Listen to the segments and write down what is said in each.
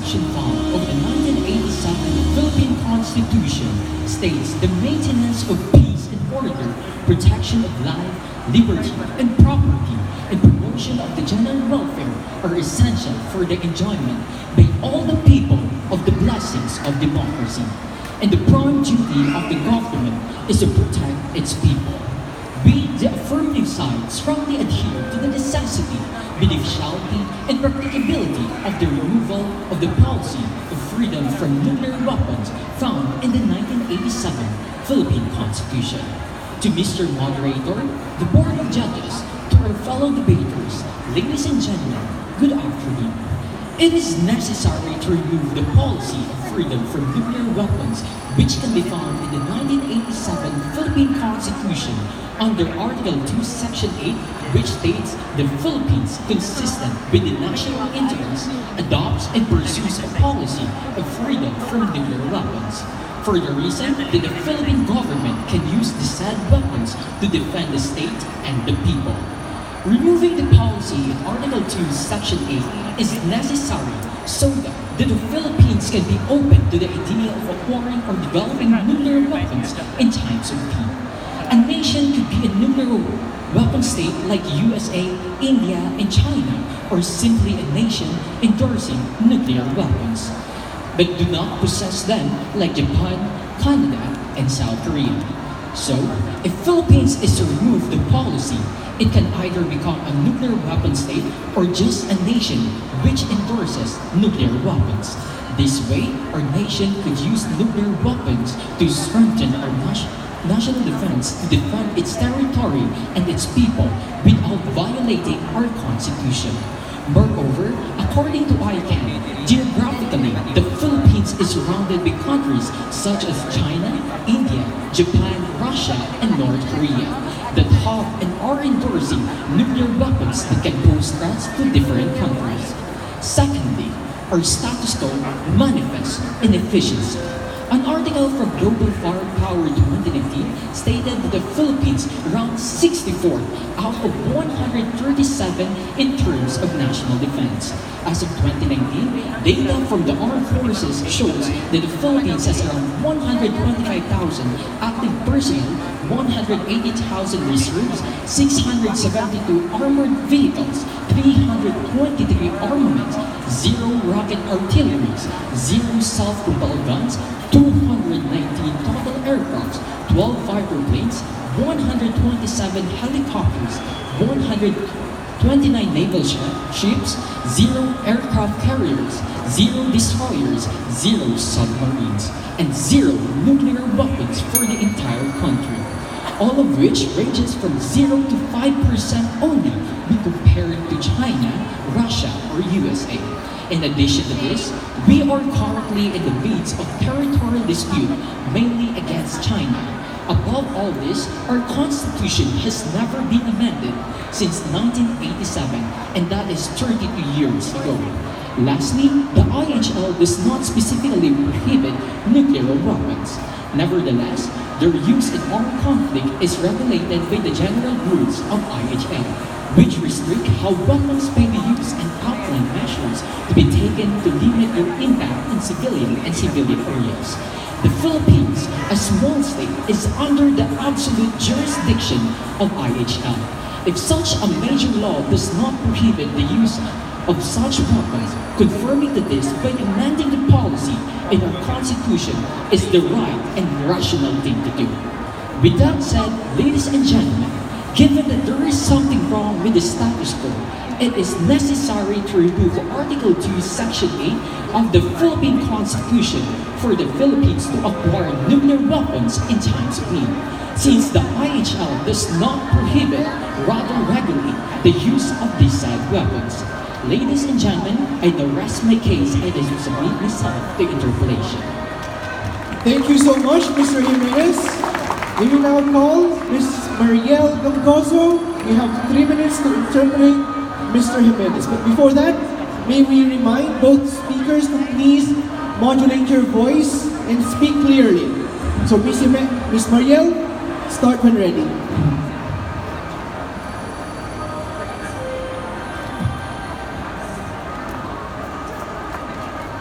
Section 5 of the 1987 Philippine Constitution states the maintenance of peace and order, protection of life, liberty, and property, and promotion of the general welfare are essential for the enjoyment by all the people of the blessings of democracy. And the prime duty of the government is to protect its people. We, the affirmative side, strongly adhere to the necessity, beneficiality, and practicability of the removal of the policy of freedom from nuclear weapons found in the 1987 Philippine Constitution. To Mr. Moderator, the Board of Judges, to our fellow debaters, ladies and gentlemen, good afternoon. It is necessary to remove the policy of freedom from nuclear weapons which can be found in the 1987 Philippine Constitution under Article 2, Section 8, which states the Philippines, consistent with the national interest, adopts and pursues a policy of freedom from nuclear weapons. For the reason that the Philippine government can use the said weapons to defend the state and the people. Removing the policy in Article 2, Section 8 is necessary so that the Philippines can be open to the idea of acquiring or developing nuclear weapons in times of peace. A nation could be a nuclear weapon state like USA, India, and China, or simply a nation endorsing nuclear weapons, but do not possess them like Japan, Canada, and South Korea. So, if Philippines is to remove the policy, it can either become a nuclear weapon state or just a nation which endorses nuclear weapons. This way, our nation could use nuclear weapons to strengthen our national defense to defend its territory and its people without violating our constitution. Moreover, according to ICANN, geographically, the Philippines is surrounded by countries such as China, India, Japan, Russia, and North Korea that have and are endorsing nuclear weapons that can pose threats to different countries. Secondly, our status quo manifests inefficiency. An article from Global Firepower 2019 stated that the Philippines ranked 64th out of 137 in terms of national defense. As of 2019, data from the armed forces shows that the Philippines has around 125,000 active personnel, 180,000 reserves, 672 armored vehicles, 323 armaments, 0 rocket artilleries, 0 self-propelled guns, 219 total aircrafts, 12 fighter planes, 127 helicopters, 129 naval ships, 0 aircraft carriers, 0 destroyers, 0 submarines, and 0 nuclear weapons for the entire country. All of which ranges from 0 to 5% only when compared to China, Russia, or USA. In addition to this, we are currently in the midst of territorial dispute, mainly against China. Above all this, our constitution has never been amended since 1987, and that is 32 years ago. Lastly, the IHL does not specifically prohibit nuclear weapons. Nevertheless, their use in armed conflict is regulated by the general rules of IHL, which restrict how weapons may be used and outline measures to be taken to limit their impact on civilian and civilian areas. The Philippines, a small state, is under the absolute jurisdiction of IHL. If such a major law does not prohibit the use of such weapons, confirming to this by amending the policy in our Constitution is the right and rational thing to do. With that said, ladies and gentlemen, given that there is something wrong with the status quo, it is necessary to remove Article 2, Section 8 of the Philippine Constitution for the Philippines to acquire nuclear weapons in times of need, since the IHL does not prohibit, rather regulate, the use of these said weapons. Ladies and gentlemen, I now rest my case and I submit myself to interpolation. Thank you so much, Mr. Jimenez. We will now call Ms. Mariel Goncoso. You have 3 minutes to interpolate Mr. Jimenez. But before that, may we remind both speakers to please modulate your voice and speak clearly. So Ms. Mariel, start when ready.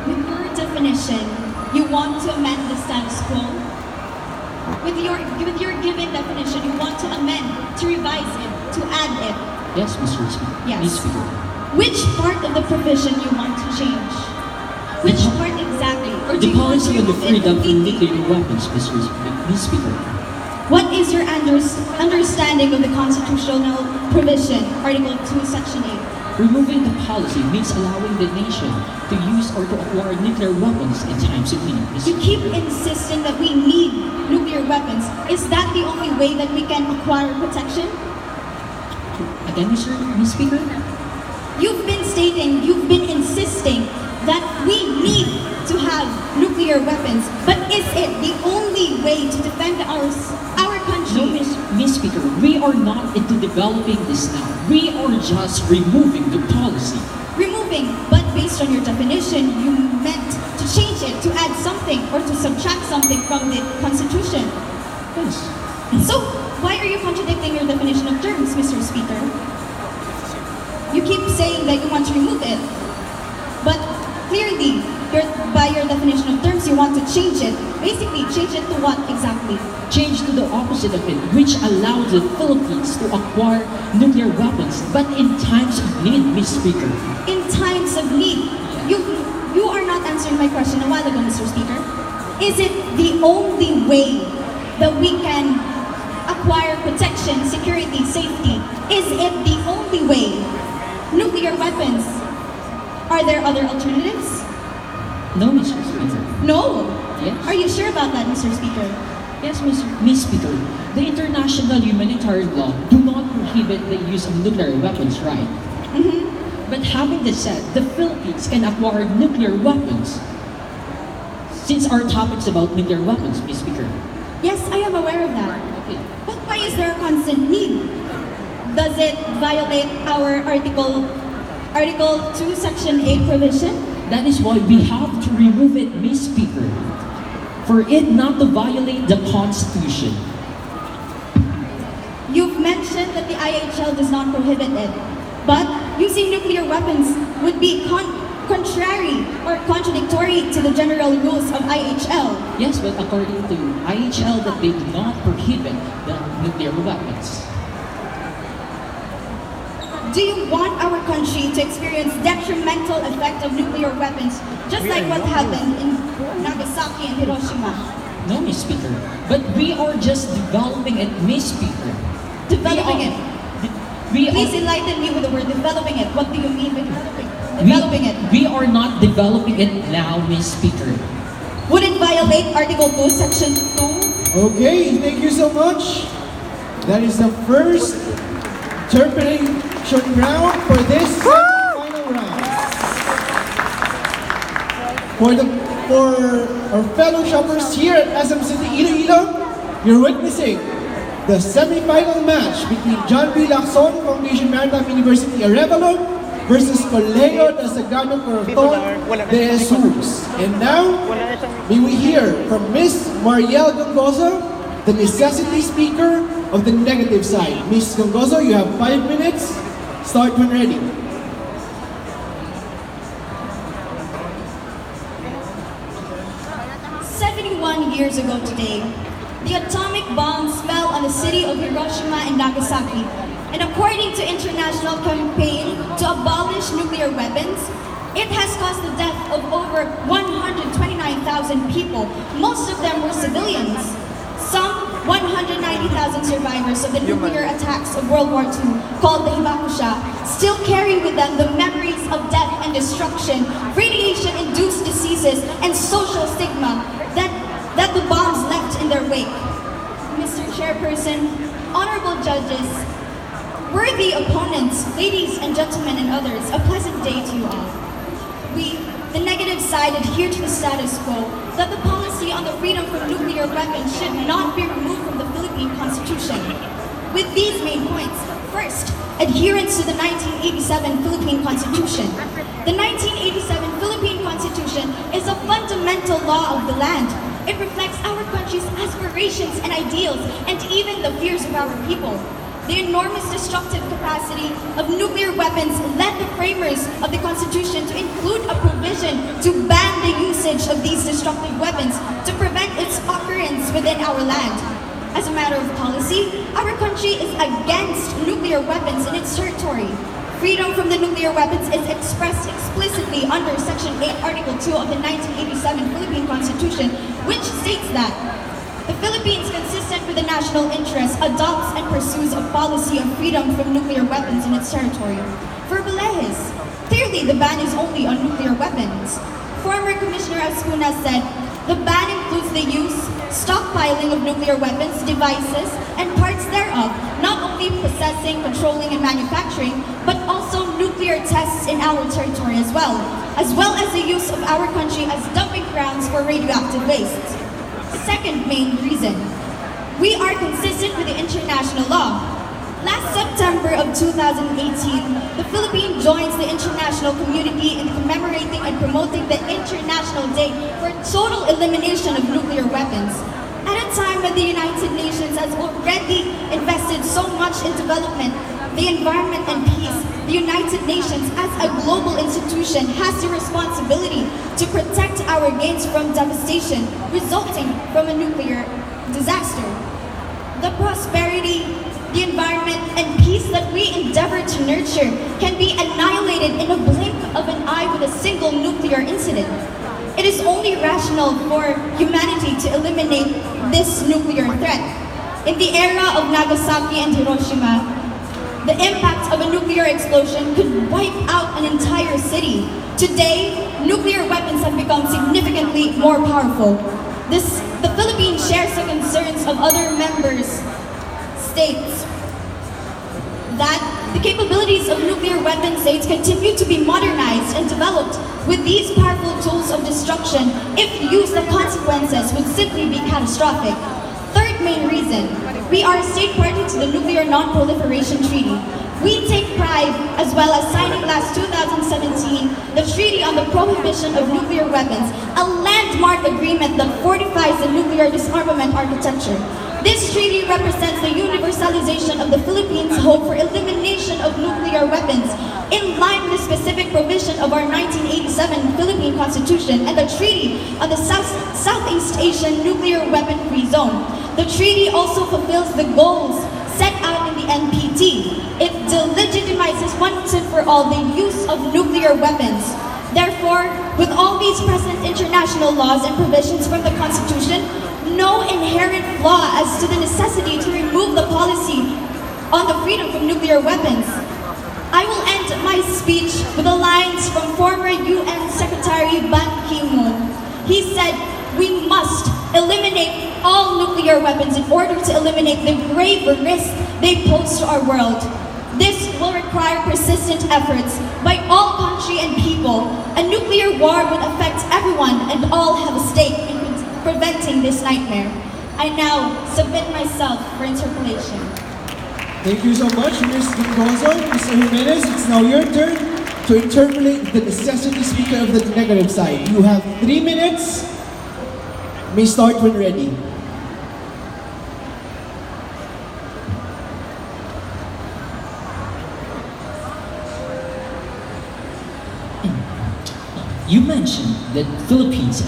With your definition, you want to amend the status quo? With your given definition, you want to amend, to revise it, to add it. Yes, Mr. Speaker. Yes. Ms. Speaker. Which part of the provision you want to change? Which part exactly? Or do The you want to policy on the remove it freedom from completely? nuclear weapons, Ms. Speaker. What is your understanding of the constitutional provision, Article 2, Section 8? Removing the policy means allowing the nation to use or to acquire nuclear weapons in times of need. Ms. You keep Speaker. insisting that we need nuclear weapons. Is that the only way that we can acquire protection? Again, Ms. Speaker? You've been insisting that we need to have nuclear weapons, but is it the only way to defend our No, country? Ms. Speaker, we are not into developing this now. We are just removing the policy. Removing, but based on your definition, you meant to change it, to add something, or to subtract something from the Constitution. Yes. So, why are you contradicting your definition of terms, Mr. Speaker? You keep saying that you want to remove it, but clearly, by your definition of terms, you want to change it. Basically, change it to what exactly? Change to the opposite of it, which allows the Philippines to acquire nuclear weapons, but in times of need, Ms. Speaker. In times of need. You are not answering my question a while ago, Mr. Speaker. Is it the only way that we can acquire protection, security, safety? Is it the only way? Nuclear weapons. Are there other alternatives? No, Mr. Speaker. No. Yes. Are you sure about that, Mr. Speaker? Yes, Ms. Speaker. The international humanitarian law do not prohibit the use of nuclear weapons, right? But having this said, the Philippines can acquire nuclear weapons. Since our topic's about nuclear weapons, Ms. Speaker. Yes, I am aware of that. Okay. But why is there a constant need? Does it violate our Article 2, Section 8 provision? That is why we have to remove it, Ms. Speaker, for it not to violate the Constitution. You've mentioned that the IHL does not prohibit it, but using nuclear weapons would be contrary or contradictory to the general rules of IHL. Yes, but according to IHL, that they do not prohibit the nuclear weapons. Do you want our country to experience detrimental effect of nuclear weapons, just like what happened in Nagasaki and Hiroshima? No, Ms. Speaker. But we are just developing it, Ms. Speaker. Developing it. Please are, enlighten me with the word developing it. What do you mean by developing it? we are not developing it now, Ms. Speaker. Would it violate Article 2, Section 2? Okay, thank you so much. That is the first interpretation round for this final round. For our fellow shoppers here at SM City Iloilo, you're witnessing the semi-final match between John B. Lacson, Foundation Maritime University Arevalo versus Colegio de Sagano Corazon de Jesus. And now, may we hear from Ms. Mariel Gongozo, the necessity speaker of the negative side. Ms. Gongozo, you have 5 minutes. Start when ready. 71 years ago today, the atomic bombs fell on the city of Hiroshima and Nagasaki. And according to international campaign to abolish nuclear weapons, it has caused the death of over 129,000 people. Most of them were civilians. Some 190,000 survivors of the nuclear attacks of World War II, called the Hibakusha, still carry with them the memories of death and destruction, radiation-induced diseases, and social stigma that the bombs left in their wake. Mr. Chairperson, honorable judges, worthy opponents, ladies and gentlemen and others, a pleasant day to you all. We, the negative side, adhere to the status quo that the policy on the freedom from nuclear weapons should not be removed from the Philippine Constitution. With these main points, first, adherence to the 1987 Philippine Constitution. The 1987 Philippine Constitution is a fundamental law of the land. It reflects our country's aspirations and ideals, and even the fears of our people. The enormous destructive capacity of nuclear weapons led the framers of the Constitution to include a provision to ban usage of these destructive weapons to prevent its occurrence within our land. As a matter of policy, our country is against nuclear weapons in its territory. Freedom from the nuclear weapons is expressed explicitly under Section 8, Article 2 of the 1987 Philippine Constitution, which states that the Philippines, consistent with the national interest, adopts and pursues a policy of freedom from nuclear weapons in its territory. For Belejes, clearly the ban is only on nuclear weapons. Former Commissioner Ascuna said, the ban includes the use, stockpiling of nuclear weapons, devices, and parts thereof, not only possessing, controlling, and manufacturing, but also nuclear tests in our territory as well as the use of our country as dumping grounds for radioactive waste. Second main reason, we are consistent with the international law. Last September of 2018, the Philippines joins the international community in commemorating and promoting the International Day for Total Elimination of Nuclear Weapons. At a time when the United Nations has already invested so much in development, the environment, and peace, the United Nations as a global institution has the responsibility to protect our gains from devastation resulting from a nuclear disaster. The prosperity, the environment, and peace that we endeavor to nurture can be annihilated in a blink of an eye with a single nuclear incident. It is only rational for humanity to eliminate this nuclear threat. In the era of Nagasaki and Hiroshima, the impact of a nuclear explosion could wipe out an entire city. Today, nuclear weapons have become significantly more powerful. The Philippines shares the concerns of other members states that the capabilities of nuclear weapon states continue to be modernized and developed. With these powerful tools of destruction, if used, the consequences would simply be catastrophic. Third main reason, we are a state party to the Nuclear Non-Proliferation Treaty. We take pride, as well as signing last 2017, the Treaty on the Prohibition of Nuclear Weapons, a landmark agreement that fortifies the nuclear disarmament architecture. This treaty represents the universalization of the Philippines' hope for elimination of nuclear weapons in line with the specific provision of our 1987 Philippine Constitution and the Treaty on the Southeast Asian Nuclear Weapon-Free Zone. The treaty also fulfills the goals set out in the NPT. It delegitimizes once and for all the use of nuclear weapons. Therefore, with all these present international laws and provisions from the Constitution, no inherent flaw as to the necessity to remove the policy on the freedom from nuclear weapons. I will end my speech with the lines from former UN Secretary Ban Ki-moon. He said, we must eliminate all nuclear weapons in order to eliminate the grave risk they pose to our world. This will require persistent efforts by all country and people. A nuclear war would affect everyone and all have a stake in preventing this nightmare. I now submit myself for interpellation. Thank you so much, Ms. Gonzo. Mr. Jimenez, it's now your turn to interpolate the necessity speaker of the negative side. You have 3 minutes. May start when ready. You mentioned that Philippines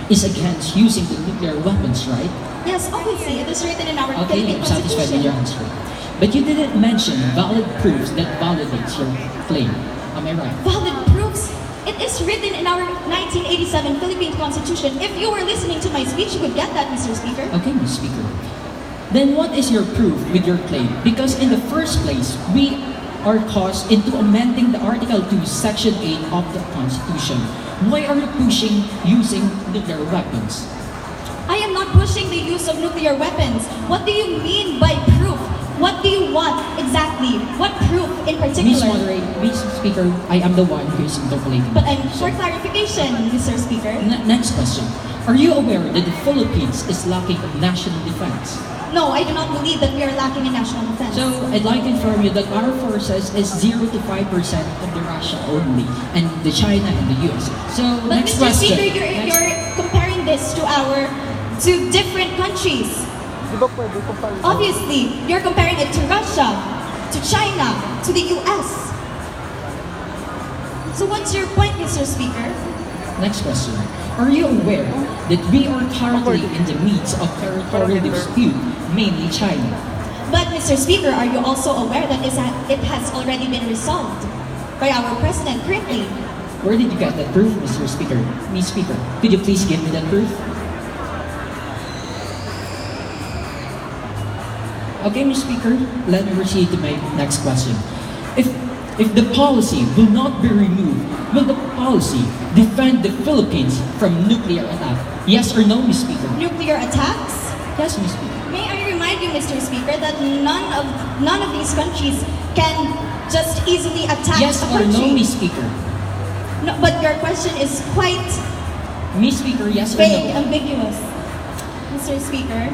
is against using the nuclear weapons, right? Yes, obviously, it is written in our Okay, Philippine I'm satisfied with your Constitution. answer. But you didn't mention valid proofs that validates your claim. Am I right? Valid proofs? It is written in our 1987 Philippine Constitution. If you were listening to my speech, you would get that, Mr. Speaker. Okay, Mr. Speaker. Then what is your proof with your claim? Because in the first place, we are caused into amending the Article 2, Section 8 of the Constitution. Why are you pushing using nuclear weapons? I am not pushing the use of nuclear weapons. What do you mean by proof? What do you want exactly? What proof in particular? Mr. Speaker, I am the one who is interpolating. But I'm for clarification, Mr. Speaker. Next question. Are you aware that the Philippines is lacking of national defense? No, I do not believe that we are lacking in national defense. So, I'd like to inform you that our forces is 0 to 5% of the Russia only, and the China and the US. So, But next Mr. question. Speaker, you're comparing this to different countries. Obviously, you're comparing it to Russia, to China, to the US. So what's your point, Mr. Speaker? Next question. Are you aware that we are currently in the midst of territorial dispute, mainly China? But Mr. Speaker, are you also aware that it has already been resolved by our President currently? Where did you get that proof, Mr. Speaker? Ms. Speaker, could you please give me that proof? Okay, Mr. Speaker, let me proceed to my next question. If the policy will not be removed, will the policy defend the Philippines from nuclear attack? Yes or no, Ms. Speaker? Nuclear attacks? Yes, Ms. Speaker. May I remind you, Mr. Speaker, that none of these countries can just easily attack Yes a or country. no, Ms. Speaker? No, but your question is quite Ms. Speaker, yes or vague, no? ambiguous. Mr. Speaker,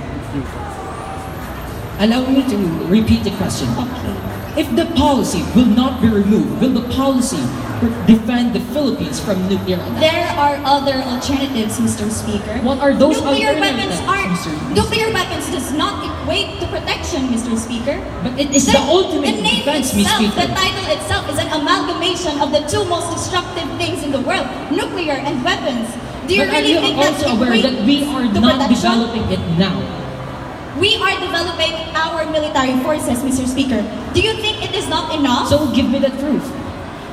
Allow me to repeat the question. okay. If the policy will not be removed, will the policy defend the Philippines from nuclear attack? There are other alternatives, Mr. Speaker. What are those Nuclear weapons alternatives, Mr. nuclear weapons does not equate to protection, Mr. Speaker. But it is the ultimate the name defense, Ms. itself, Speaker. the title itself is an amalgamation of the two most destructive things in the world, nuclear and weapons. Do you But are really you think that's also aware that we are to not protection? developing it now? We are developing our military forces, Mr. Speaker. Do you think it is not enough? So give me that proof.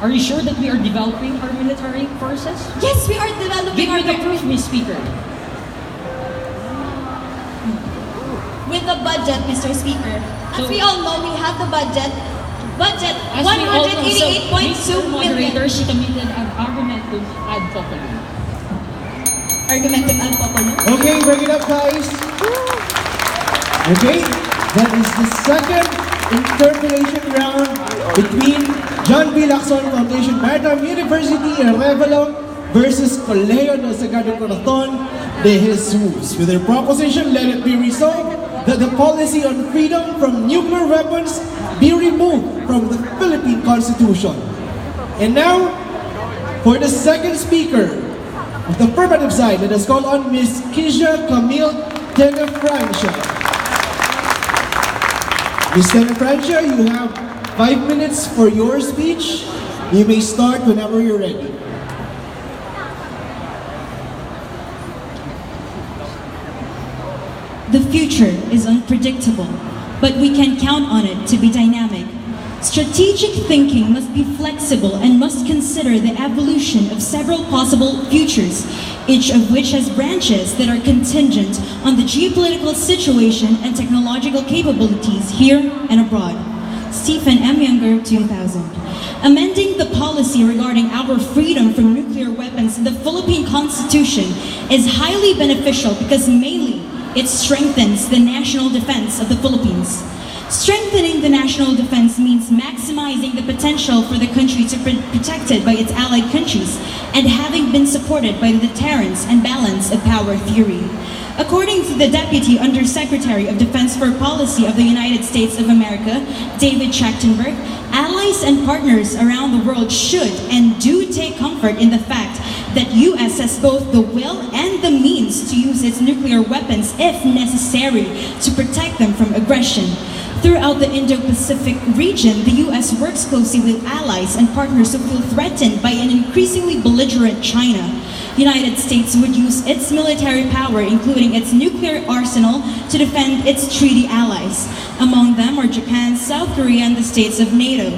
Are you sure that we are developing our military forces? yes, we are developing Give our me the proof, Ms. Speaker. with the budget, Mr. Speaker. As So- we all know, we have the budget. Budget As we all know, so, 188.2 Mr. Moderator, million. she committed an argumentum ad populum. Argumentum ad populum. Okay, bring it up, guys. Okay, that is the second interpellation round between John B. Lacson Foundation Maritime University in Revelo versus Colegio del Sagrado Corazon de Jesus. With their proposition, let it be resolved that the policy on freedom from nuclear weapons be removed from the Philippine Constitution. And now, for the second speaker of the affirmative side, let us call on Ms. Kisha Camille Tenefrancia. Ms. Tenefrancia, you have 5 minutes for your speech. You may start whenever you're ready. The future is unpredictable, but we can count on it to be dynamic. Strategic thinking must be flexible and must consider the evolution of several possible futures, each of which has branches that are contingent on the geopolitical situation and technological capabilities here and abroad. Stephen M. Younger, 2000. Amending the policy regarding our freedom from nuclear weapons in the Philippine Constitution is highly beneficial because mainly it strengthens the national defense of the Philippines. Strengthening the national defense means maximizing the potential for the country to be protected by its allied countries and having been supported by the deterrence and balance of power theory. According to the Deputy Undersecretary of Defense for Policy of the United States of America, David Trachtenberg, allies and partners around the world should and do take comfort in the fact that U.S. has both the will and the means to use its nuclear weapons if necessary to protect them from aggression. Throughout the Indo-Pacific region, the U.S. works closely with allies and partners who feel threatened by an increasingly belligerent China. The United States would use its military power, including its nuclear arsenal, to defend its treaty allies. Among them are Japan, South Korea, and the states of NATO.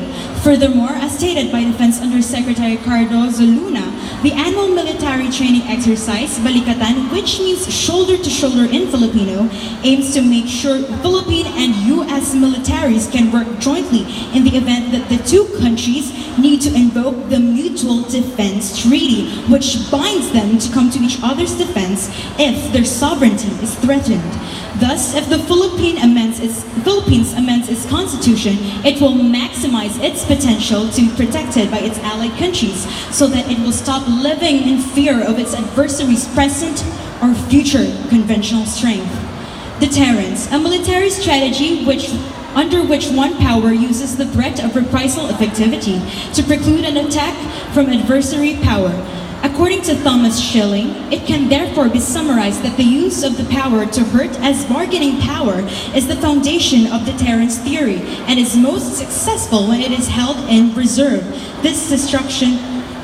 Furthermore, as stated by Defense Undersecretary Cardozo Luna, the annual military training exercise, Balikatan, which means shoulder to shoulder in Filipino, aims to make sure Philippine and U.S. militaries can work jointly in the event that the two countries need to invoke the Mutual Defense Treaty, which binds them to come to each other's defense if their sovereignty is threatened. Thus, if the Philippines amends its constitution, it will maximize its potential to be protected by its allied countries so that it will stop living in fear of its adversaries' present or future conventional strength. Deterrence, a military strategy under which one power uses the threat of reprisal effectivity to preclude an attack from adversary power. According to Thomas Schilling, it can therefore be summarized that the use of the power to hurt as bargaining power is the foundation of deterrence theory and is most successful when it is held in reserve. This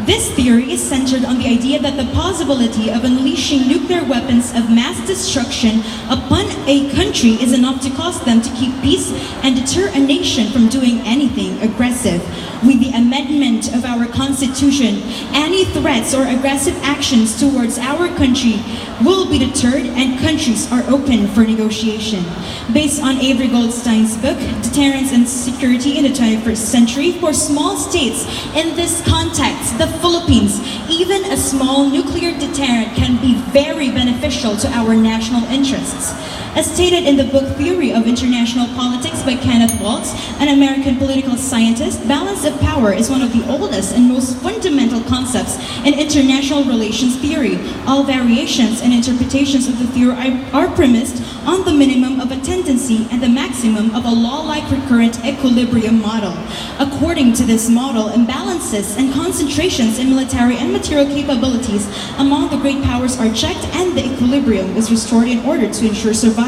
This theory is centered on the idea that the possibility of unleashing nuclear weapons of mass destruction upon a country is enough to cause them to keep peace and deter a nation from doing anything aggressive. With the amendment of our Constitution, any threats or aggressive actions towards our country will be deterred and countries are open for negotiation. Based on Avery Goldstein's book, Deterrence and Security in the 21st Century, for small states in this context, the Philippines, even a small nuclear deterrent can be very beneficial to our national interests. As stated in the book Theory of International Politics by Kenneth Waltz, an American political scientist, balance of power is one of the oldest and most fundamental concepts in international relations theory. All variations and interpretations of the theory are premised on the minimum of a tendency and the maximum of a law-like recurrent equilibrium model. According to this model, imbalances and concentrations in military and material capabilities among the great powers are checked and the equilibrium is restored in order to ensure survival.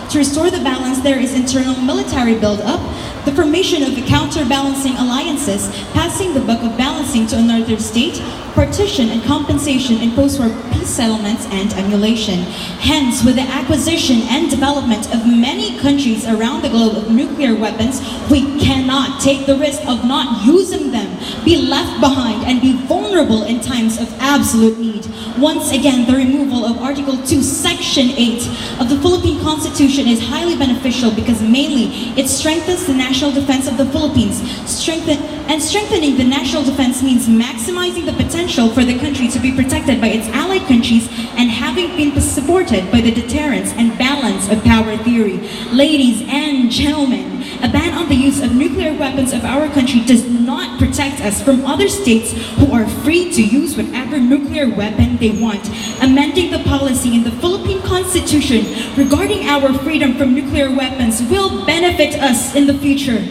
To restore the balance, there is internal military build-up, the formation of counterbalancing alliances, passing the buck of balancing to another state, partition and compensation in post-war peace settlements, and emulation. Hence, with the acquisition and development of many countries around the globe of nuclear weapons, we cannot take the risk of not using them, be left behind, and be vulnerable in times of absolute need. Once again, the removal of Article 2, Section 8 of the Philippine Constitution is highly beneficial because mainly it strengthens the national defense of the Philippines. Strengthening the national defense means maximizing the potential for the country to be protected by its allied countries and having been supported by the deterrence and balance of power theory. Ladies and gentlemen, a ban on the use of nuclear weapons of our country does not protect us from other states who are free to use whatever nuclear weapon they want. Amending the policy in the Philippine Constitution regarding our freedom from nuclear weapons will benefit us in the future,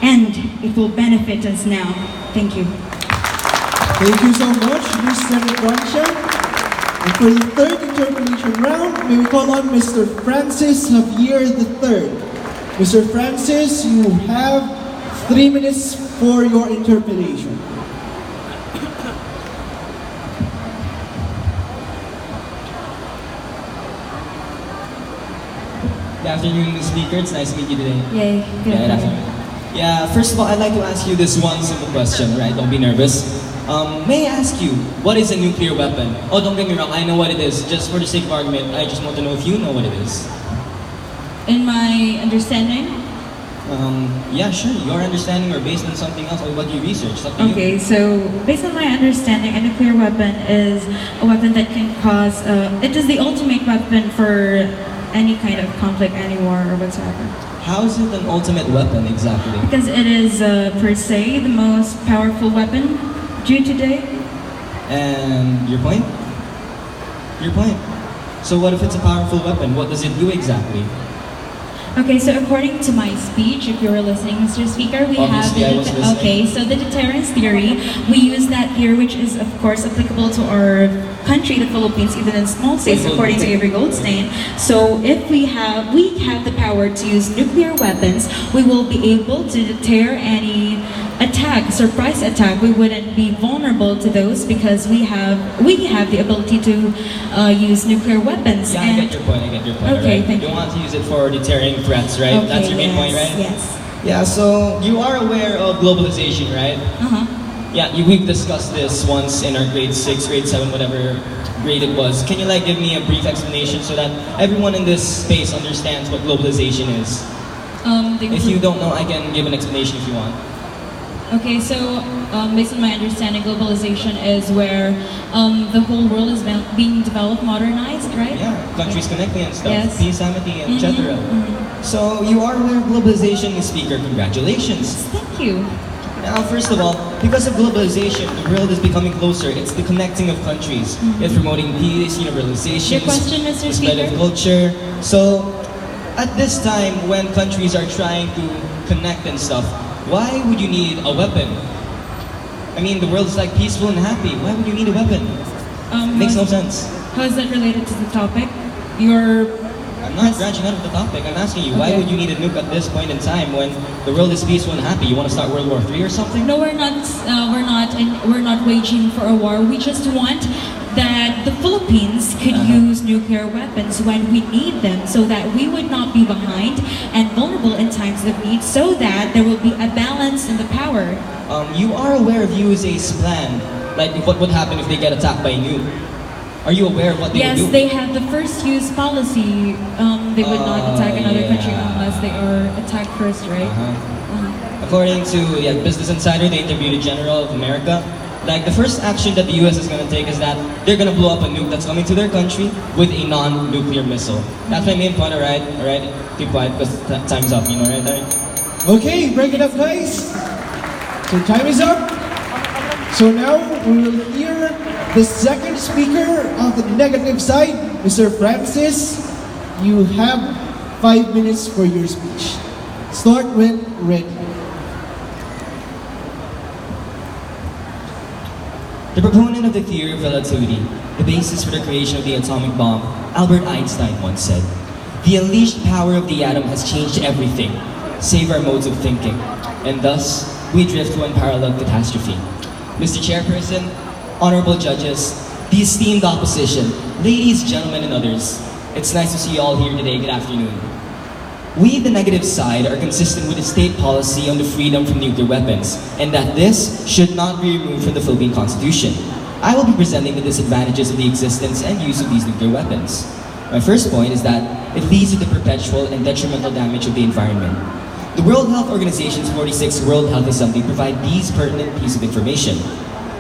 and it will benefit us now. Thank you. Thank you so much, Ms. Senator. And for the third interpellation round, may we call on Mr. Francis Javier III. Mr. Francis, you have 3 minutes for your interpellation. Good afternoon, Ms. Speaker. It's nice to meet you today. Yay. Good Yeah, afternoon. Yeah, first of all, I'd like to ask you this one simple question, right? Don't be nervous. May I ask you, what is a nuclear weapon? Oh, don't get me wrong, I know what it is. Just for the sake of argument, I just want to know if you know what it is. In my understanding, Yeah, sure. Your understanding or based on something else or what you researched. Up to you. Okay, so based on my understanding, a nuclear weapon is a weapon that can cause, it is the ultimate weapon for any kind of conflict, any war or whatsoever. How is it an ultimate weapon exactly? Because it is per se the most powerful weapon due today. And your point? Your point. So what if it's a powerful weapon? What does it do exactly? Okay, so according to my speech, if you were listening, Mr. Speaker, we Obviously, I was have listening. okay. So the deterrence theory, we use that here, which is of course applicable to our country, the Philippines, even in small states, according to Avery Goldstein. So if we have the power to use nuclear weapons, we will be able to deter any attack, surprise attack. We wouldn't be vulnerable to those because we have the ability to use nuclear weapons. Yeah, I get your point. Okay, right? thank You you. want to use it for deterring threats, right? Okay, That's your main point, right? Yes. Yeah, so you are aware of globalization, right? Yeah, we've discussed this once in our grade 6, grade 7, whatever grade it was. Can you give me a brief explanation so that everyone in this space understands what globalization is? If you don't know, I can give an explanation if you want. Okay, so based on my understanding, globalization is where the whole world is being developed, modernized, right? Yeah, countries connecting and stuff, Yes. peace, amity, and etc. So you are aware of globalization, Ms. Speaker. Congratulations. Thank you. Now, first of all, because of globalization, the world is becoming closer. It's the connecting of countries. It's promoting peace, universalization, Your question, Mr. the spread of Speaker? culture. So, at this time, when countries are trying to connect and stuff, why would you need a weapon? I mean, the world is peaceful and happy. Why would you need a weapon? Makes no sense. How is that related to the topic? Your I'm not branching out of the topic. I'm asking you, why would you need a nuke at this point in time when the world is peaceful and happy? You want to start World War III or something? No, we're not. We're not waging for a war. We just want that the Philippines could use nuclear weapons when we need them, so that we would not be behind and vulnerable in times of need, so that there will be a balance in the power. You are aware of USA's plan, like what would happen if they get attacked by a nuke? Are you aware of what they Yes, would do? they have the first use policy. They would not attack another country unless they are attacked first, right? According to Business Insider, they interviewed a general of America. Like, the first action that the US is going to take is that they're going to blow up a nuke that's coming to their country with a non-nuclear missile. That's my main point, alright? Alright? Keep quiet because time's up, you know, right? Alright? Okay, break it up, guys. So time is up. So now we will hear the second speaker of the negative side, Mr. Francis. You have 5 minutes for your speech. Start when ready. The proponent of the theory of relativity, the basis for the creation of the atomic bomb, Albert Einstein once said, "The unleashed power of the atom has changed everything, save our modes of thinking, and thus we drift to unparalleled catastrophe." Mr. Chairperson, honorable judges, the esteemed opposition, ladies, gentlemen, and others, it's nice to see you all here today. Good afternoon. We, the negative side, are consistent with the state policy on the freedom from nuclear weapons, and that this should not be removed from the Philippine Constitution. I will be presenting the disadvantages of the existence and use of these nuclear weapons. My first point is that it leads to the perpetual and detrimental damage of the environment. The World Health Organization's 46th World Health Assembly provide these pertinent pieces of information.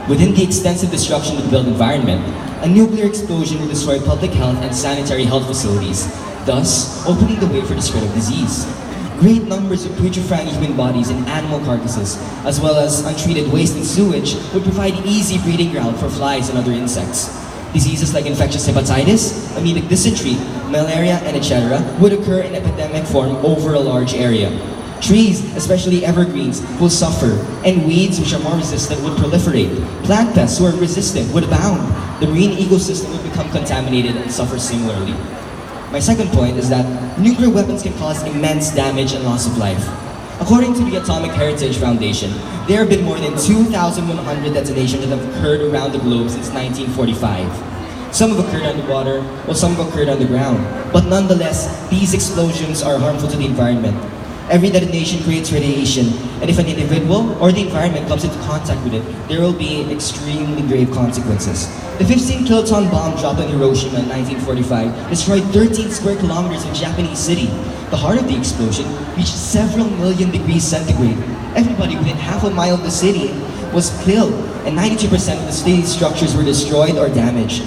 Within the extensive destruction of the built environment, a nuclear explosion will destroy public health and sanitary health facilities, thus opening the way for the spread of disease. Great numbers of putrefying human bodies and animal carcasses, as well as untreated waste and sewage, would provide easy breeding ground for flies and other insects. Diseases like infectious hepatitis, amoebic dysentery, malaria, and etc. would occur in epidemic form over a large area. Trees, especially evergreens, will suffer, and weeds which are more resistant would proliferate. Plant pests who are resistant would abound. The marine ecosystem would become contaminated and suffer similarly. My second point is that nuclear weapons can cause immense damage and loss of life. According to the Atomic Heritage Foundation, there have been more than 2,100 detonations that have occurred around the globe since 1945. Some have occurred underwater, while some have occurred underground. But nonetheless, these explosions are harmful to the environment. Every detonation creates radiation, and if an individual or the environment comes into contact with it, there will be extremely grave consequences. The 15-kiloton bomb dropped on Hiroshima in 1945 destroyed 13 square kilometers of Japanese city. The heart of the explosion reached several million degrees centigrade. Everybody within half a mile of the city was killed, and 92% of the city's structures were destroyed or damaged.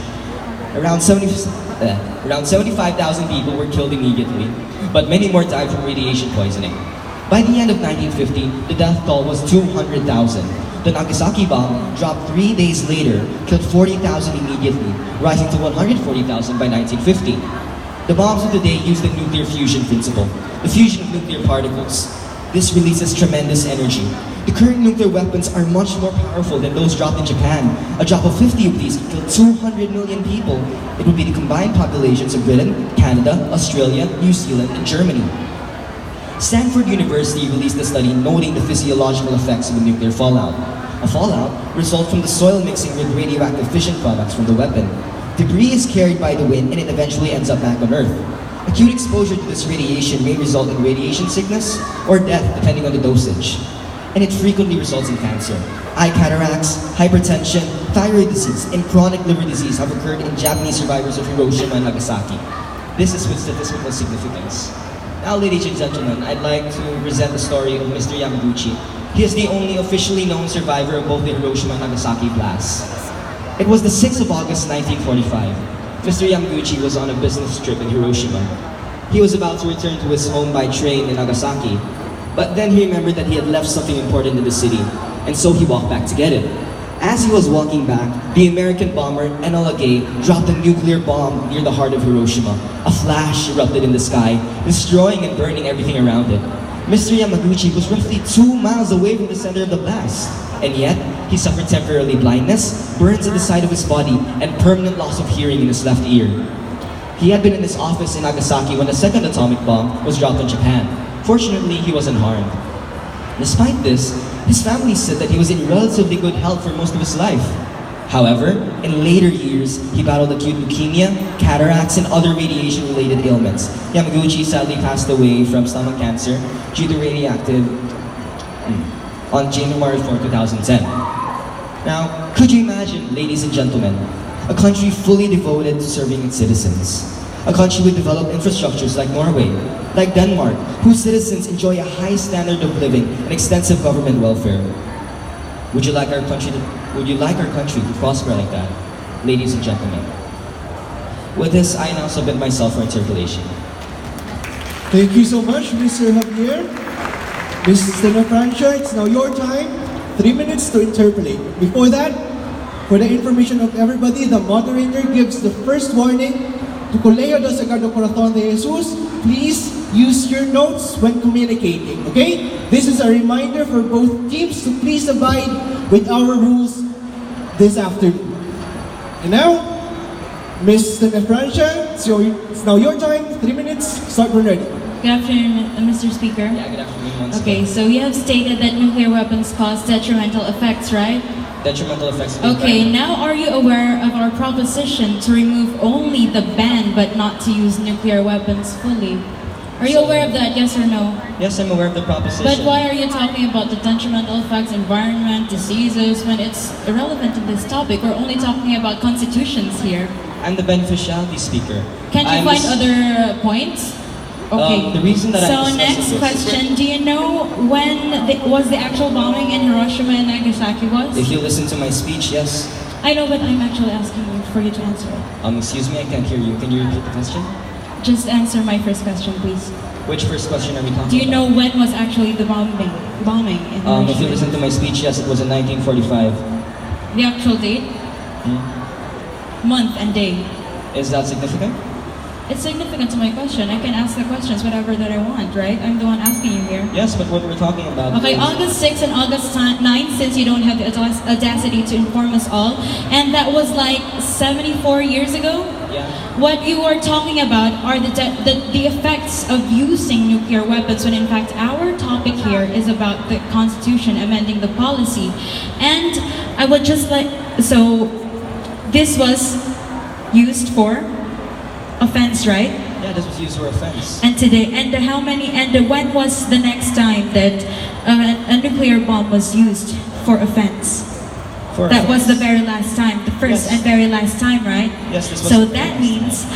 Around 75,000 people were killed immediately, but many more died from radiation poisoning. By the end of 1950, the death toll was 200,000. The Nagasaki bomb, dropped 3 days later, killed 40,000 immediately, rising to 140,000 by 1950. The bombs of today use the nuclear fusion principle, the fusion of nuclear particles. This releases tremendous energy. The current nuclear weapons are much more powerful than those dropped in Japan. A drop of 50 of these could kill 200 million people. It would be the combined populations of Britain, Canada, Australia, New Zealand, and Germany. Stanford University released a study noting the physiological effects of the nuclear fallout. A fallout results from the soil mixing with radioactive fission products from the weapon. Debris is carried by the wind and it eventually ends up back on Earth. Acute exposure to this radiation may result in radiation sickness or death depending on the dosage. And it frequently results in cancer. Eye cataracts, hypertension, thyroid disease, and chronic liver disease have occurred in Japanese survivors of Hiroshima and Nagasaki. This is with statistical significance. Now, ladies and gentlemen, I'd like to present the story of Mr. Yamaguchi. He is the only officially known survivor of both the Hiroshima and Nagasaki blasts. It was the 6th of August 1945. Mr. Yamaguchi was on a business trip in Hiroshima. He was about to return to his home by train in Nagasaki, but then he remembered that he had left something important in the city, and so he walked back to get it. As he was walking back, the American bomber Enola Gay dropped a nuclear bomb near the heart of Hiroshima. A flash erupted in the sky, destroying and burning everything around it. Mr. Yamaguchi was roughly 2 miles away from the center of the blast, and yet he suffered temporary blindness, burns at the side of his body, and permanent loss of hearing in his left ear. He had been in his office in Nagasaki when the second atomic bomb was dropped on Japan. Fortunately, he wasn't harmed. Despite this, his family said that he was in relatively good health for most of his life. However, in later years, he battled acute leukemia, cataracts, and other radiation-related ailments. Yamaguchi sadly passed away from stomach cancer due to radioactive on January 4, 2010. Now, could you imagine, ladies and gentlemen, a country fully devoted to serving its citizens? A country with developed infrastructures like Norway, like Denmark, whose citizens enjoy a high standard of living and extensive government welfare. Would you like our country to prosper like that, ladies and gentlemen? With this, I now submit myself for interpellation. Thank you so much, Mr. Javier. Mr. Francia, it's now your time. 3 minutes to interpolate. Before that, for the information of everybody, the moderator gives the first warning to Colegio del Sagrado Corazón de Jesus. Please use your notes when communicating, okay? This is a reminder for both teams to please abide with our rules this afternoon. And now, Mr. Francia, it's now your time. 3 minutes. Start when ready. Good afternoon, Mr. Speaker. Yeah, good afternoon once Okay, again. so you have stated that nuclear weapons cause detrimental effects, right? Detrimental effects of the Okay, environment. now are you aware of our proposition to remove only the ban but not to use nuclear weapons fully? Are you aware of that, yes or no? Yes, I'm aware of the proposition. But why are you talking about the detrimental effects, environment, diseases, when it's irrelevant in this topic? We're only talking about constitutions here. I'm the beneficiality speaker. Can't you I'm find the s- other points? Okay. The reason that so I'm next discussing this- question, do you know when was the actual bombing in Hiroshima and Nagasaki was? If you listen to my speech, yes. I know, but I'm actually asking you for you to answer. Excuse me, I can't hear you. Can you repeat the question? Just answer my first question, please. Which first question are we talking Do you know about? when was actually the bombing in Hiroshima? If you listen to my speech, yes, it was in 1945. The actual date, month, and day. Is that significant? It's significant to my question. I can ask the questions whatever that I want, right? I'm the one asking you here. Yes, but what we're talking about Okay, is- August 6th and August 9th, since you don't have the audacity to inform us all, and that was like 74 years ago. Yeah. What you are talking about are the effects of using nuclear weapons, when in fact our topic here is about the Constitution, amending the policy. And I would just like, so this was used for offense, right? Yeah, this was used for offense. And today, and how many, and when was the next time that a nuclear bomb was used for offense? For That was offense. the very last time, the first Yes. and very last time, right? Yes, this was So the that first means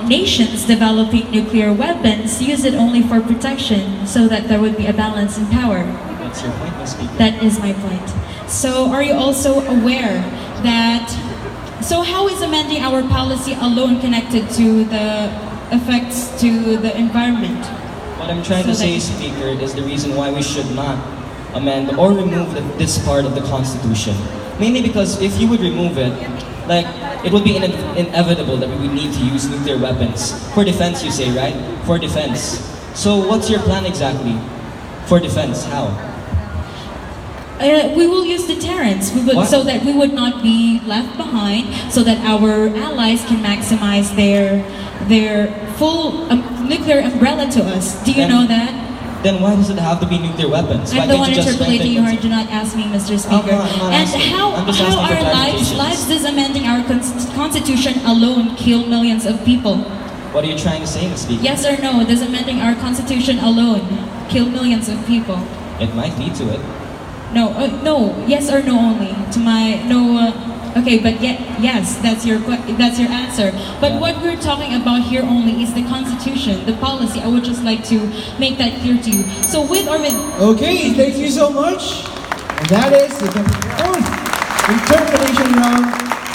nations developing nuclear weapons use it only for protection, so that there would be a balance in power. That's your point, Ms. Speaker. That is my point. So are you also aware that, so how is amending our policy alone connected to the effects to the environment? What I'm trying to So say, that- Speaker, is the reason why we should not amend or remove this part of the Constitution. Mainly because if you would remove it, like, it would be inevitable that we would need to use nuclear weapons. For defense, you say, right? For defense. So what's your plan exactly? For defense, how? We will use deterrence. We would, What? so that we would not be left behind, so that our allies can maximize their full nuclear umbrella to us. Do you Then- know that? Then why does it have to be nuclear weapons? Why I'm the can't one you just interpolating you strengthen hard. Do not ask me, Mr. Speaker. I'm not And asking. how I'm just asking for our clarifications. lives does amending our Constitution alone kill millions of people? What are you trying to say, Ms. Speaker? Yes or no? Does amending our Constitution alone kill millions of people? It might lead to it. No, no. Yes or no only. To my no. Okay, but yes, that's your answer. But Yeah. what we're talking about here only is the Constitution, the policy. I would just like to make that clear to you. So with or with Okay, thank you so much. And that is the fourth interpretation round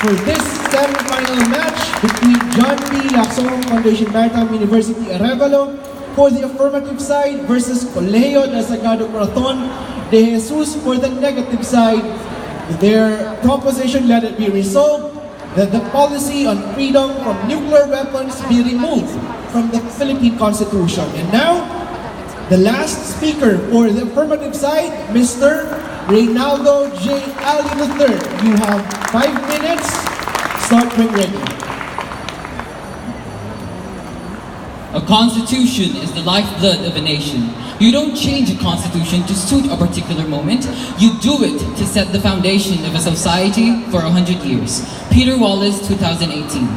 for this semi-final match between John P. Lacson Foundation Maritime University Arevalo for the affirmative side versus Colegio del Sagrado Corazón de Jesus for the negative side. Their proposition, let it be resolved that the policy on freedom from nuclear weapons be removed from the Philippine Constitution. And now, the last speaker for the affirmative side, Mr. Reynaldo J. Ali III. You have 5 minutes. Start when ready. A constitution is the lifeblood of a nation. You don't change a constitution to suit a particular moment. You do it to set the foundation of a society for 100 years. Peter Wallace, 2018.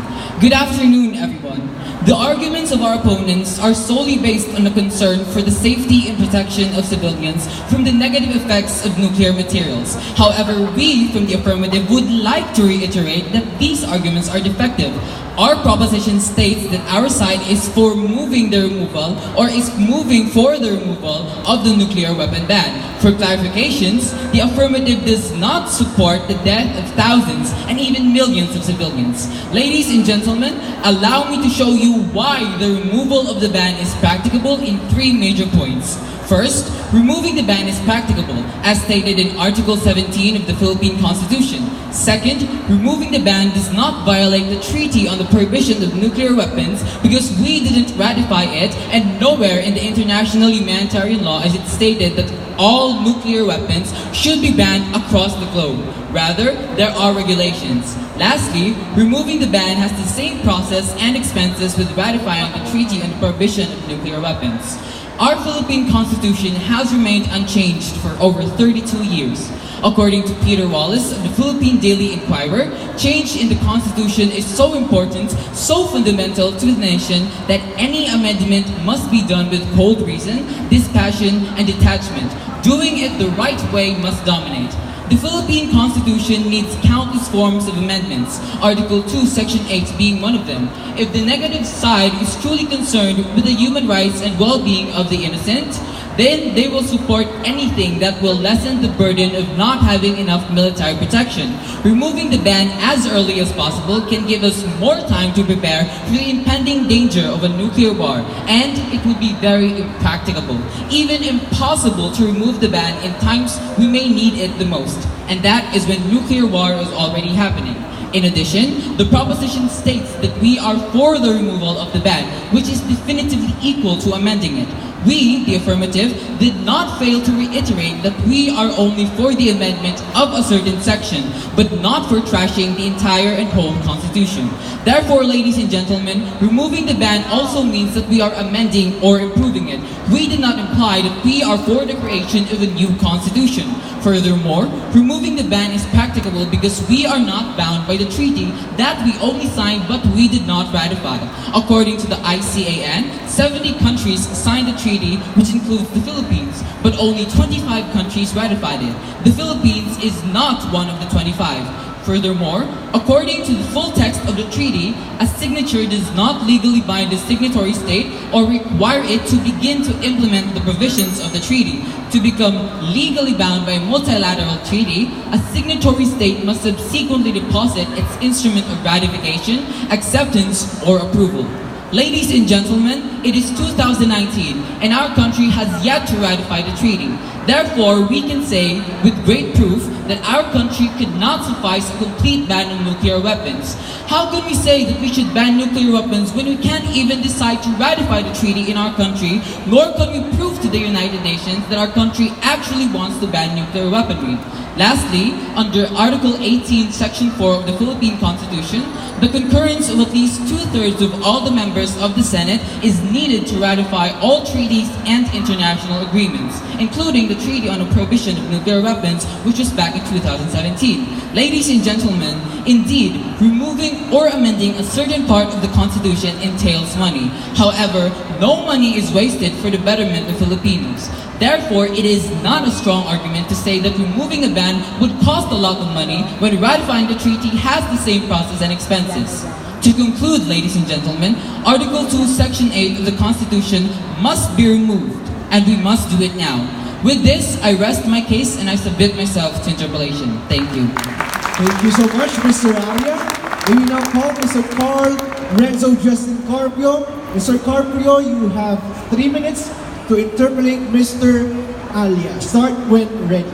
Good afternoon, everyone. The arguments of our opponents are solely based on a concern for the safety and protection of civilians from the negative effects of nuclear materials. However, we from the affirmative would like to reiterate that these arguments are defective. Our proposition states that our side is for moving the removal or is moving for the removal of the nuclear weapon ban. For clarifications, the affirmative does not support the death of thousands and even millions of civilians. Ladies and gentlemen, allow me to show you why the removal of the ban is practicable in 3 major points. First, removing the ban is practicable, as stated in Article 17 of the Philippine Constitution. Second, removing the ban does not violate the Treaty on the Prohibition of Nuclear Weapons because we didn't ratify it, and nowhere in the international humanitarian law is it stated that all nuclear weapons should be banned across the globe. Rather, there are regulations. Lastly, removing the ban has the same process and expenses with ratifying the Treaty on the Prohibition of Nuclear Weapons. Our Philippine Constitution has remained unchanged for over 32 years. According to Peter Wallace of the Philippine Daily Inquirer, change in the Constitution is so important, so fundamental to the nation that any amendment must be done with cold reason, dispassion, and detachment. Doing it the right way must dominate. The Philippine Constitution needs countless forms of amendments, Article 2, Section 8 being one of them. If the negative side is truly concerned with the human rights and well-being of the innocent, then they will support anything that will lessen the burden of not having enough military protection. Removing the ban as early as possible can give us more time to prepare for the impending danger of a nuclear war, and it would be very impracticable, even impossible to remove the ban in times we may need it the most, and that is when nuclear war is already happening. In addition, the proposition states that we are for the removal of the ban, which is definitively equal to amending it. We, the affirmative, did not fail to reiterate that we are only for the amendment of a certain section, but not for trashing the entire and whole Constitution. Therefore, ladies and gentlemen, removing the ban also means that we are amending or improving it. We did not imply that we are for the creation of a new Constitution. Furthermore, removing the ban is practicable because we are not bound by the treaty that we only signed but we did not ratify. According to the ICAN, 70 countries signed the treaty, which includes the Philippines, but only 25 countries ratified it. The Philippines is not one of the 25. Furthermore, according to the full text of the treaty, a signature does not legally bind the signatory state or require it to begin to implement the provisions of the treaty. To become legally bound by a multilateral treaty, a signatory state must subsequently deposit its instrument of ratification, acceptance, or approval. Ladies and gentlemen, it is 2019 and our country has yet to ratify the treaty. Therefore, we can say with great proof that our country could not suffice a complete ban on nuclear weapons. How can we say that we should ban nuclear weapons when we can't even decide to ratify the treaty in our country, nor can we prove to the United Nations that our country actually wants to ban nuclear weaponry? Lastly, under Article 18, Section 4 of the Philippine Constitution, the concurrence of at least 2/3 of all the members of the Senate is needed to ratify all treaties and international agreements, including the Treaty on the Prohibition of Nuclear Weapons, which was back in 2017. Ladies and gentlemen, indeed, removing or amending a certain part of the Constitution entails money. However, no money is wasted for the betterment of Filipinos. Therefore, it is not a strong argument to say that removing a ban would cost a lot of money when ratifying the treaty has the same process and expenses. To conclude, ladies and gentlemen, Article 2, Section 8 of the Constitution must be removed, and we must do it now. With this, I rest my case and I submit myself to interpellation. Thank you. Thank you so much, Mr. Aria. We will now call Mr. Carl Renzo Justin Carpio. Mr. Carpio, you have 3 minutes to interpellate Mr. Alia. Start when ready.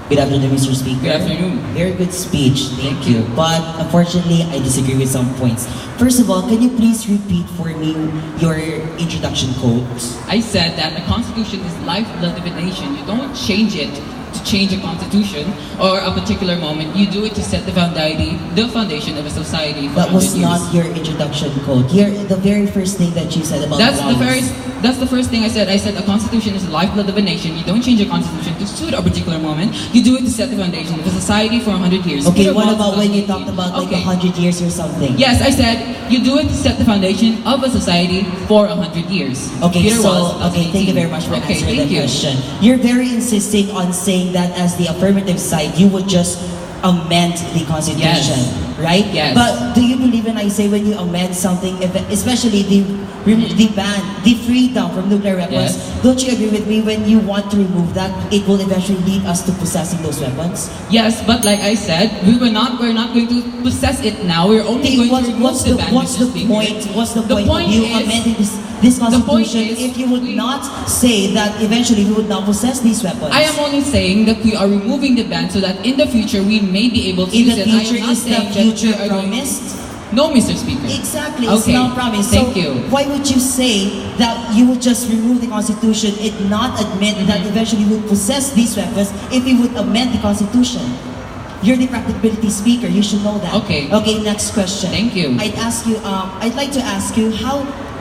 Good afternoon, Mr. Speaker. Good afternoon. Very good speech, thank you. But unfortunately, I disagree with some points. First of all, can you please repeat for me your introduction quotes? I said that the Constitution is lifeblood of a nation. You don't change it to to change a constitution or a particular moment. You do it to set the foundation of a society. For That was 100 years. not your introduction quote. The very first thing that you said about That's values. the first thing I said. I said a constitution is the lifeblood of a nation. You don't change a constitution to suit a particular moment. You do it to set the foundation of a society for 100 years. Okay, Peter what Ball's about when you 2018. talked about like Okay. 100 years or something? Yes, I said you do it to set the foundation of a society for 100 years. Okay, Peter so, Ball's okay, thank you 2018. very much for Okay, answering thank that you. question. You're very insisting on saying that as the affirmative side, you would just amend the Constitution, Yes. right? Yes. But do you believe when I say when you amend something, especially the ban, the freedom from nuclear weapons, Yes. don't you agree with me when you want to remove that, it will eventually lead us to possessing those weapons? Yes, but like I said, we're not going to possess it now. We're only Okay, going to remove what's the ban. point? What's the point of you amending this constitution if you would not say that eventually we would not possess these weapons? I am only saying that we are removing the ban so that in the future we may be able to In use the it. I am future, not is the saying that future we are going- promised? No, Mr. Speaker. Exactly, it's Okay, not promised. thank So you. why would you say that you would just remove the constitution and not admit that eventually we would possess these weapons if we would amend the constitution? You're the practicability speaker. You should know that. Okay. Okay. Next question. Thank you. I'd like to ask you,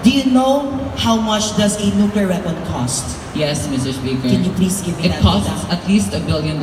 do you know how much does a nuclear weapon cost? Yes, Mr. Speaker. Can you please give me It that costs data? at least $1 billion.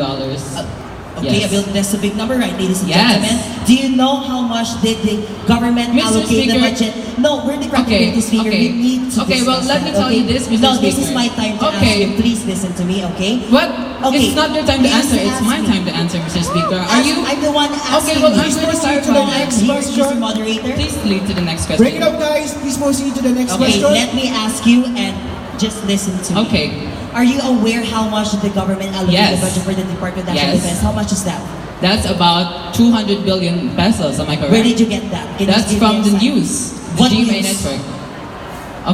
Okay, Yes. that's a big number, right, ladies and Yes. gentlemen? Do you know how much did the government Mr. allocate the Speaker- budget? No, we're the practicability speaker. okay. We need to Okay, well, discuss let me that, tell okay? you this, Mr. No, this is Speaker. my time to Okay. ask you. Please listen to me, okay? What? Okay. It's not your time to Please answer. It's ask my me. time to answer, Mr. Speaker. Are you? I'm the one asking. Okay, well, I'm you. going to start to the from next Here, question. Mr. Moderator. Please lead to the next question. Bring it up, guys. Please proceed to the next Okay, question. let me ask you and just listen to me. Okay. Are you aware how much the government allocated Yes. the budget for the Department of National Yes. Defense? How much is that? That's about 200 billion pesos. Am I correct? Where did you get that? Can you That's give me from a the sign? news. The What GMA news? network.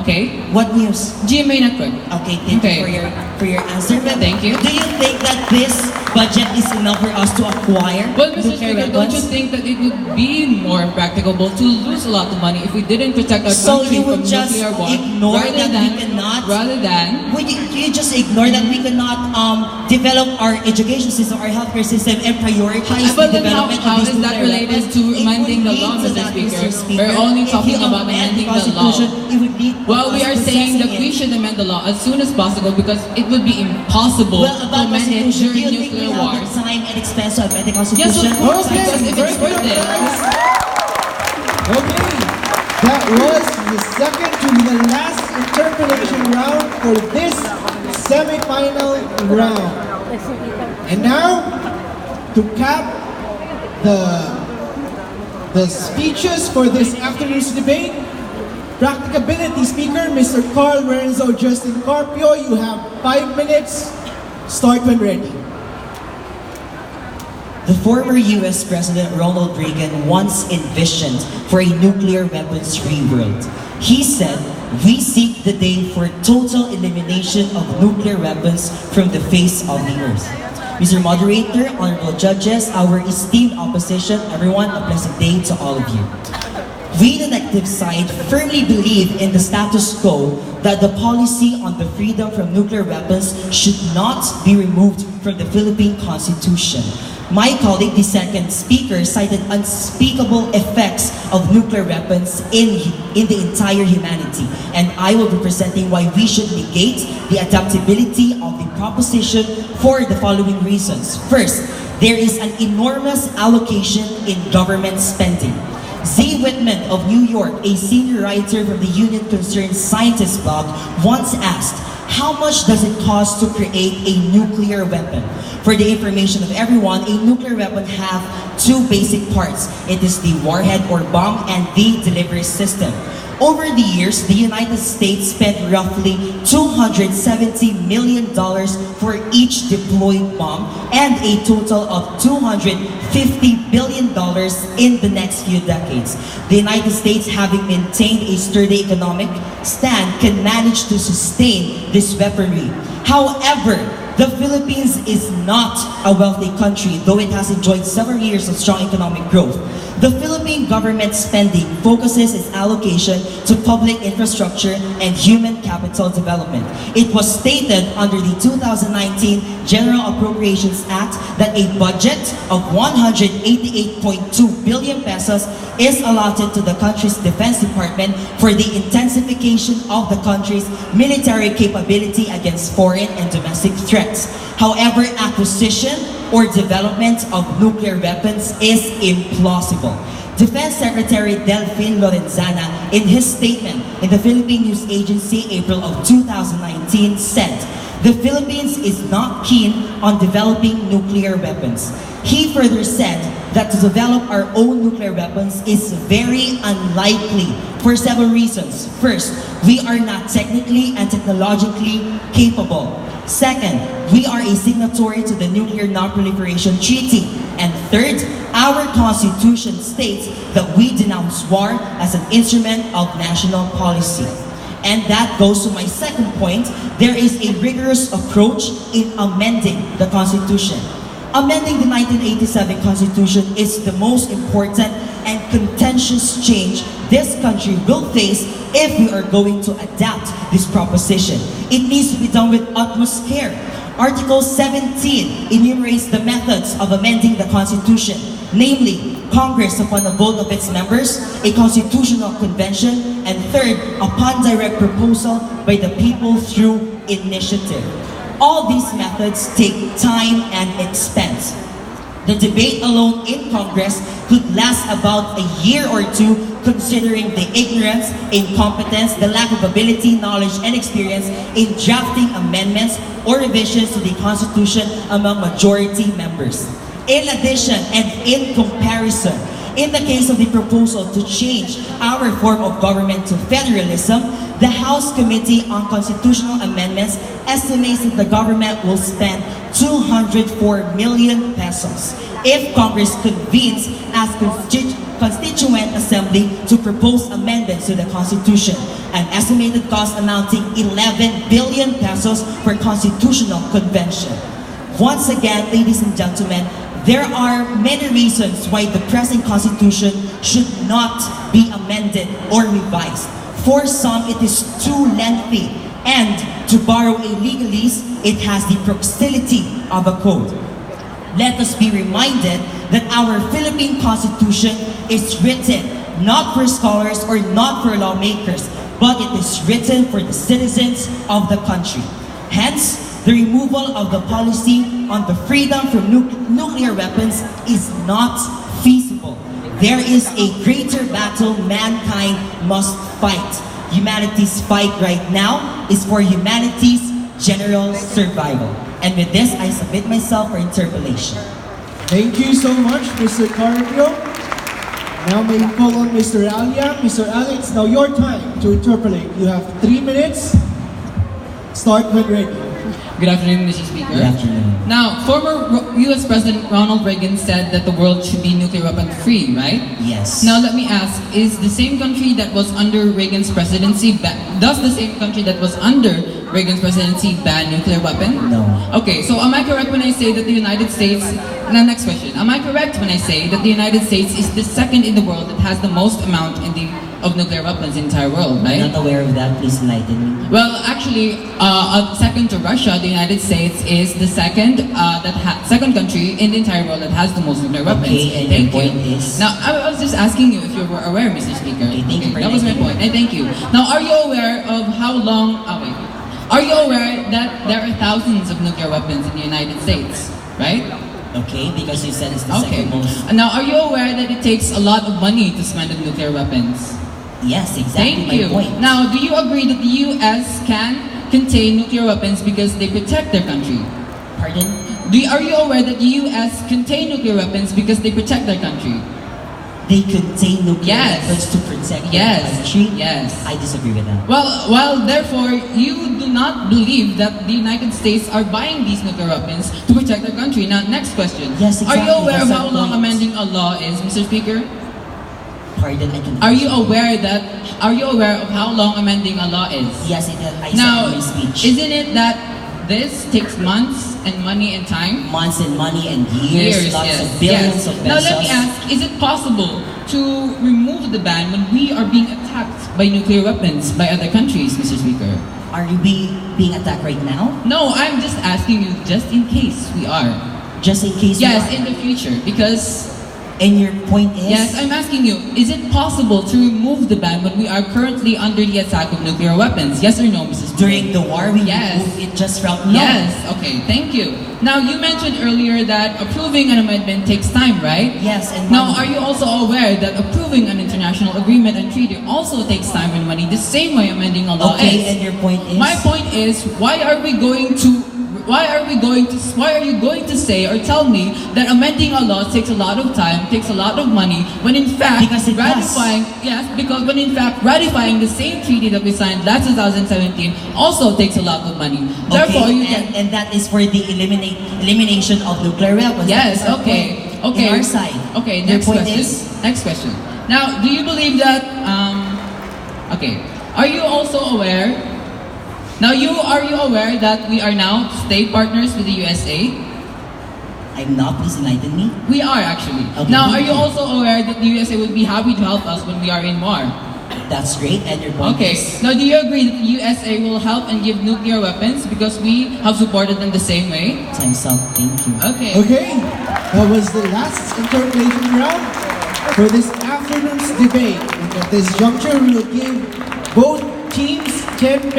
Okay. What news? GMA network. Okay, thank Okay. you for your answer. But Thank you. Do you think that this budget is enough for us to acquire Well, Mr. nuclear Speaker, don't you weapons? think that it would be more practicable to lose a lot of money if we didn't protect our So country you from would just nuclear war? ignore that we cannot- Rather than Would you just ignore that we cannot develop our education system, our healthcare system, and prioritize But the then development how of these is that nuclear related weapons? to It amending would the law, lead to Mr. that, Speaker? We're only If talking you about amend amending the Constitution, law. it would lead to Well, we us are saying that possessing we it. should amend the law as soon as possible because it would be impossible Well, to about amend it Constitution, do during you think we nuclear have wars. the time and expense to amend the Yes, Constitution? of course, Okay, because if very it's good, worth it. guys. Okay, that was the second to the last interpolation round for this semi-final round. And now, to cap the speeches for this afternoon's debate, practicability speaker, Mr. Carl Renzo Justin Carpio, you have 5 minutes. Start when ready. The former US President Ronald Reagan once envisioned for a nuclear weapons-free world. He said, "We seek the day for total elimination of nuclear weapons from the face of the earth." Mr. Moderator, honorable judges, our esteemed opposition, everyone, a blessed day to all of you. We, the negative side, firmly believe in the status quo that the policy on the freedom from nuclear weapons should not be removed from the Philippine Constitution. My colleague, the second speaker, cited unspeakable effects of nuclear weapons in the entire humanity. And I will be presenting why we should negate the adaptability of the proposition for the following reasons. First, there is an enormous allocation in government spending. Z. Whitman of New York, a senior writer from the Union Concerned Scientists blog, once asked, "How much does it cost to create a nuclear weapon?" For the information of everyone, a nuclear weapon has two basic parts. It is the warhead or bomb and the delivery system. Over the years, the United States spent roughly $270 million for each deployed bomb and a total of $250 billion in the next few decades. The United States, having maintained a sturdy economic stand, can manage to sustain this weaponry. However, the Philippines is not a wealthy country, though it has enjoyed several years of strong economic growth. The Philippine government spending focuses its allocation to public infrastructure and human capital development. It was stated under the 2019 General Appropriations Act that a budget of 188.2 billion pesos is allotted to the country's Defense Department for the intensification of the country's military capability against foreign and domestic threats. However, acquisition or development of nuclear weapons is implausible. Defense Secretary Delfin Lorenzana, in his statement in the Philippine News Agency April of 2019, said, "The Philippines is not keen on developing nuclear weapons." He further said that to develop our own nuclear weapons is very unlikely for several reasons. First, we are not technically and technologically capable. Second, we are a signatory to the Nuclear Non-Proliferation Treaty. And third, our Constitution states that we denounce war as an instrument of national policy. And that goes to my second point. There is a rigorous approach in amending the Constitution. Amending the 1987 Constitution is the most important and contentious change this country will face if we are going to adapt this proposition. It needs to be done with utmost care. Article 17 enumerates the methods of amending the Constitution, namely, Congress upon a vote of its members, a constitutional convention, and third, upon direct proposal by the people through initiative. All these methods take time and expense. The debate alone in Congress could last about a year or two, considering the ignorance, incompetence, the lack of ability, knowledge, and experience in drafting amendments or revisions to the Constitution among majority members. In addition, and in comparison, in the case of the proposal to change our form of government to federalism, the House Committee on Constitutional Amendments estimates that the government will spend 204 million pesos if Congress convenes as Constituent Assembly to propose amendments to the Constitution, an estimated cost amounting 11 billion pesos for Constitutional Convention. Once again, ladies and gentlemen, there are many reasons why the present Constitution should not be amended or revised. For some, it is too lengthy, and to borrow a legalese, it has the proximity of a code. Let us be reminded that our Philippine Constitution is written not for scholars or not for lawmakers, but it is written for the citizens of the country. Hence, the removal of the policy on the freedom from nuclear weapons is not feasible. There is a greater battle mankind must fight. Humanity's fight right now is for humanity's general survival. And with this, I submit myself for interpellation. Thank you so much, Mr. Carpio. Now may we call on Mr. Alia. Mr. Alia, it's now your time to interpolate. You have 3 minutes. Start when ready. Good afternoon, Mr. Speaker. Good afternoon. Now, former U.S. President Ronald Reagan said that the world should be nuclear weapon free, right? Yes. Now, let me ask, is the same country that was under Reagan's presidency, does the same country that was under Reagan's presidency ban nuclear weapon? No. Okay, so am I correct when I say that the United States, now next question, am I correct when I say that the United States is the second in the world that has the most amount of nuclear weapons in the entire world, right? I'm not aware of that, please enlighten me. Well, actually, second to Russia, the United States is the second second country in the entire world that has the most nuclear weapons. Okay, and thank your you. point is? Now, I was just asking you if you were aware, Mr. Speaker. Okay, thank you for that was my letting me point. And thank you. Now, are you aware of how long? Oh wait. Are you aware that there are thousands of nuclear weapons in the United States, right? Okay, because you said it's the Okay. second most. Now, are you aware that it takes a lot of money to spend on nuclear weapons? Yes, exactly Thank you. my point. Now, do you agree that the U.S. can contain nuclear weapons because they protect their country? Pardon? Are you aware that the U.S. contain nuclear weapons because they protect their country? They contain nuclear Yes. weapons to protect Yes. their country? Yes. I disagree with that. Well, therefore, you do not believe that the United States are buying these nuclear weapons to protect their country. Now, next question. Yes, Are you exactly. aware of That's how my long point. amending a law is, Mr. Speaker? Pardon, I can. Are you aware of how long amending a law is? Yes, I Now, said in my speech. isn't it that this takes months and money and time. Months and money and years, lots yes, of billions yes. of pesos. Now let me ask, is it possible to remove the ban when we are being attacked by nuclear weapons by other countries, Mr. Speaker? Are you being attacked right now? No, I'm just asking you, just in case we are. Just in case Yes, you are. in the future, because... And your point is? Yes, I'm asking you, is it possible to remove the ban when we are currently under the attack of nuclear weapons? Yes or no, Mrs. During the war, we Yes. removed it just from... No. Yes, okay, thank you. Now, you mentioned earlier that approving an amendment takes time, right? Yes, and Now, money. are you also aware that approving an international agreement and treaty also takes time and money, the same way amending a law Okay, is? and your point is? My point is, why are you going to say or tell me that amending a law takes a lot of time, takes a lot of money, when in fact Because it ratifying does. yes, because when in fact ratifying the same treaty that we signed last 2017 also takes a lot of money. Therefore, you can and that is for the elimination of nuclear weapons. yes, That is our okay, point. okay. In our side. Okay, Your next point question. is? Next question. Now, do you believe that? Okay, are you also aware? Now, are you aware that we are now state partners with the USA? I'm not, please enlighten me. We are actually. Okay, Now, are thank you you. also aware that the USA would be happy to help us when we are in war? That's great, and your point Okay. is? Now, do you agree that the USA will help and give nuclear weapons because we have supported them the same way? Time's up, thank you. Okay. Okay, that was the last interpellation round for this afternoon's debate. And at this juncture, we will give both teams 10 minutes.